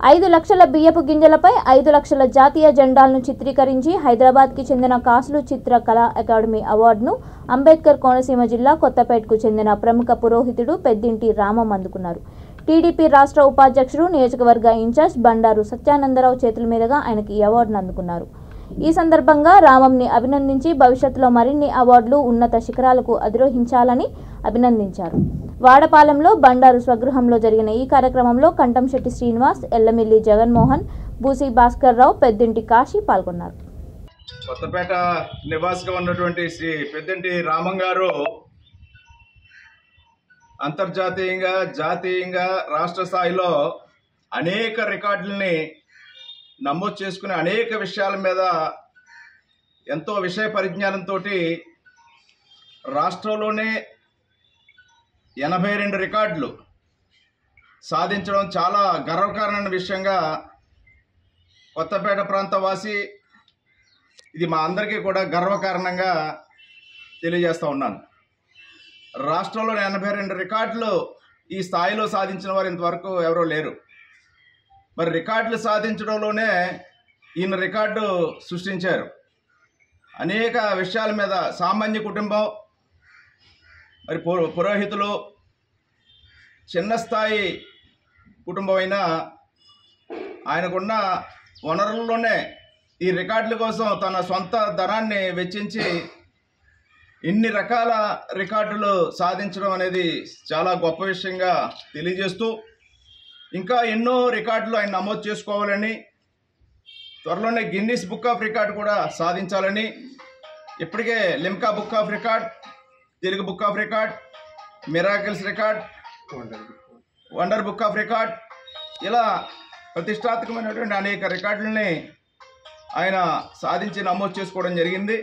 5 లక్షల బియ్యపు గింజలపై 5 లక్షల జాతీయ జెండాలను చిత్రీకరించి హైదరాబాద్కి చెందిన కాసులు చిత్ర కళా అకాడమీ అవార్డును అంబేద్కర్ కోనసీమ జిల్లా కొత్తపేటకు చెందిన ప్రముఖ పురోహితుడు పెద్దింటి రామం అందుకున్నారు. టీడీపీ రాష్ట్ర ఉపాధ్యక్షుడు నియోజకవర్గ ఇన్ఛార్జ్ బండారు సత్యానందరావు చేతుల మీదుగా ఆయనకి ఈ అవార్డును అందుకున్నారు. ఈ సందర్భంగా రామంని అభినందించి భవిష్యత్తులో మరిన్ని అవార్డులు ఉన్నత శిఖరాలకు అధిరోహించాలని అభినందించారు. వాడపాలెంలో బండారు స్వగృహంలో జరిగిన ఈ కార్యక్రమంలో కంటంశెట్టి శ్రీనివాస్, ఎల్లమిల్లి జగన్మోహన్, బూసి భాస్కర్ రావు, పెద్దింటి కాశీ పాల్గొన్నారు. కొత్తపేట నివాసిగా ఉన్నటువంటి శ్రీ పెద్దింటి రామం గారు అంతర్జాతీయంగా, జాతీయంగా, రాష్ట్ర స్థాయిలో అనేక రికార్డుల్ని నమోదు చేసుకుని అనేక విషయాల మీద ఎంతో విషయ పరిజ్ఞానంతో రాష్ట్రంలోనే 82 రికార్డులు సాధించడం చాలా గర్వకారణమైన విషయంగా కొత్తపేట ప్రాంత వాసి ఇది మా అందరికీ కూడా గర్వకారణంగా తెలియజేస్తూ ఉన్నాను. రాష్ట్రంలో 82 రికార్డులు ఈ స్థాయిలో సాధించిన వారు ఇంతవరకు ఎవరూ లేరు. మరి రికార్డులు సాధించడంలోనే ఈయన రికార్డు సృష్టించారు. అనేక విషయాల మీద సామాన్య కుటుంబం, మరి పురోహితులు, చిన్న స్థాయి కుటుంబం అయినా ఆయనకున్న వనరుల్లోనే ఈ రికార్డుల కోసం తన సొంత ధనాన్ని వెచ్చించి ఇన్ని రకాల రికార్డులు సాధించడం అనేది చాలా గొప్ప విషయంగా తెలియజేస్తూ ఇంకా ఎన్నో రికార్డులు ఆయన నమోదు చేసుకోవాలని, త్వరలోనే గిన్నిస్ బుక్ ఆఫ్ రికార్డ్ కూడా సాధించాలని, ఇప్పటికే Limca book of record, Telugu book of record, miracles record, wonder book of record, ఇలా ప్రతిష్టాత్మకమైనటువంటి అనేక రికార్డులని ఆయన సాధించి నమోదు చేసుకోవడం జరిగింది.